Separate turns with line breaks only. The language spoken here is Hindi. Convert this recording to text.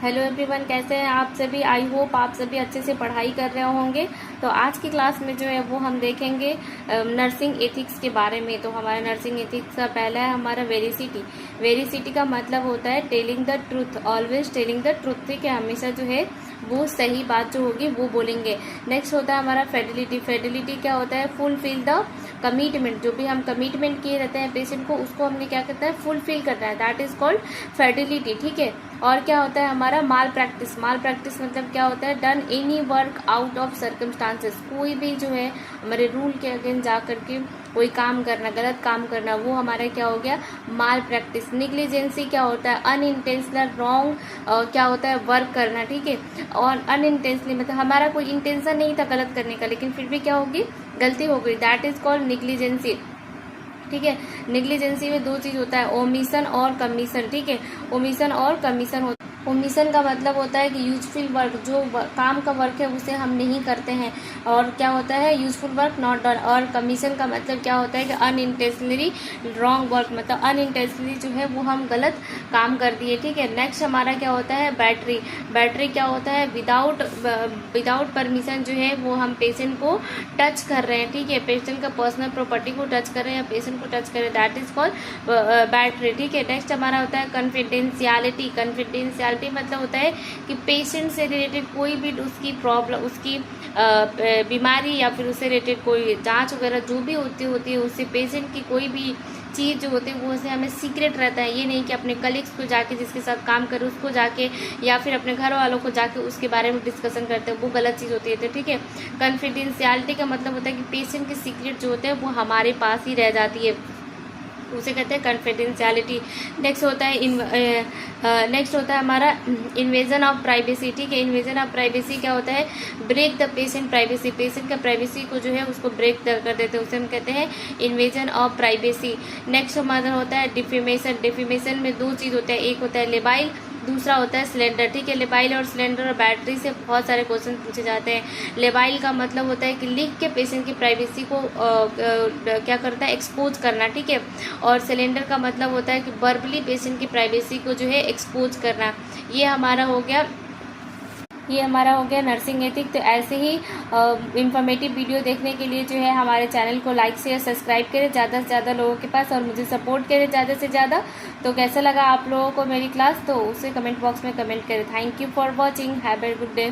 हेलो एवरीवन, कैसे हैं आप सभी। आई होप आप सभी अच्छे से पढ़ाई कर रहे होंगे। तो आज की क्लास में जो है वो हम देखेंगे नर्सिंग एथिक्स के बारे में। तो हमारा नर्सिंग एथिक्स का पहला है हमारा वेरिसिटी। वेरिसिटी का मतलब होता है telling the truth, always telling the truth. ठीक है, हमेशा जो है वो सही बात जो होगी वो बोलेंगे। नेक्स्ट होता है हमारा फेडिलिटी। फेडिलिटी क्या होता है? Fulfil the commitment. जो भी हम कमिटमेंट किए रहते हैं पेशेंट को, उसको हमने क्या करता है? फुलफिल करना है। That is called Fidelity. ठीक है। और क्या होता है हमारा माल प्रैक्टिस। माल प्रैक्टिस मतलब क्या होता है? Done any work out of circumstances. कोई भी जो है हमारे रूल के अगेंस्ट जा करके कोई काम करना, गलत काम करना, वो हमारा क्या हो गया? माल प्रैक्टिस। निग्लिजेंसी क्या होता है? अनइंटेंशनल रॉन्ग क्या होता है? वर्क करना। ठीक है। और अनइंटेंशनली मतलब हमारा कोई इंटेंशन नहीं था गलत करने का, लेकिन फिर भी क्या होगी? गलती हो गई। That is called negligency. ठीक है। निग्लिजेंसी में दो चीज होता है, ओमिशन और कमीशन। ठीक है, ओमिशन और कमीशन होता है। ओमिशन का मतलब होता है कि यूजफुल वर्क, जो काम का वर्क है उसे हम नहीं करते हैं। और क्या होता है? Useful work not done. और कमीशन का मतलब क्या होता है कि अनइंटेंशनली रॉन्ग वर्क, मतलब अनइंटेंशनली जो है वो हम गलत काम कर दिए। ठीक है। नेक्स्ट हमारा क्या होता है? बैटरी। बैटरी क्या होता है? विदाउट परमिशन जो है वो हम पेशेंट को टच कर रहे हैं। ठीक है, पेशेंट का पर्सनल प्रॉपर्टी को टच कर रहे हैं या पेशेंट को टच कर रहे हैं, दैट इज कॉल्ड बैटरी। ठीक है। नेक्स्ट हमारा होता है कॉन्फिडेंशियलिटी। कॉन्फिडेंशियलिटी मतलब होता है कि पेशेंट से रिलेटेड कोई भी उसकी प्रॉब्लम, उसकी बीमारी या फिर उससे रिलेटेड कोई जांच वगैरह जो भी होती है उससे पेशेंट की कोई भी चीज़ जो होती है वो उसे हमें सीक्रेट रहता है। ये नहीं कि अपने कलीग्स को जाके, जिसके साथ काम करें उसको जाके, या फिर अपने घर वालों को जाके उसके बारे में डिस्कशन करते हैं, वो गलत चीज़ होती है। तो ठीक है, कॉन्फिडेंशियलिटी का मतलब होता है कि पेशेंट की सीक्रेट जो होते हैं वो हमारे पास ही रह जाती है, उसे कहते हैं कॉन्फिडेंशियलिटी। नेक्स्ट होता है हमारा इन्वेजन ऑफ प्राइवेसी। ठीक है, इन्वेजन ऑफ प्राइवेसी क्या होता है? Break the patient privacy. Patient का प्राइवेसी को जो है उसको ब्रेक कर देते हैं, उसे हम कहते हैं इन्वेजन ऑफ प्राइवेसी। नेक्स्ट हमारा होता है डिफेमेशन। डिफेमेशन में दो चीज़ होता है, एक होता है लेबाइल, दूसरा होता है सिलेंडर। ठीक है, लेबाइल और सिलेंडर और बैटरी से बहुत सारे क्वेश्चन पूछे जाते हैं। लेबाइल का मतलब होता है कि लिख के पेशेंट की प्राइवेसी को क्या करता है? एक्सपोज करना। ठीक है। और सिलेंडर का मतलब होता है कि वर्बली पेशेंट की प्राइवेसी को जो है एक्सपोज करना। ये हमारा हो गया नर्सिंग एथिक। तो ऐसे ही इंफॉर्मेटिव वीडियो देखने के लिए जो है हमारे चैनल को लाइक शेयर सब्सक्राइब करें ज़्यादा से ज़्यादा लोगों के पास, और मुझे सपोर्ट करें ज़्यादा से ज़्यादा। तो कैसा लगा आप लोगों को मेरी क्लास, तो उसे कमेंट बॉक्स में कमेंट करें। Thank you for watching. Have a good day.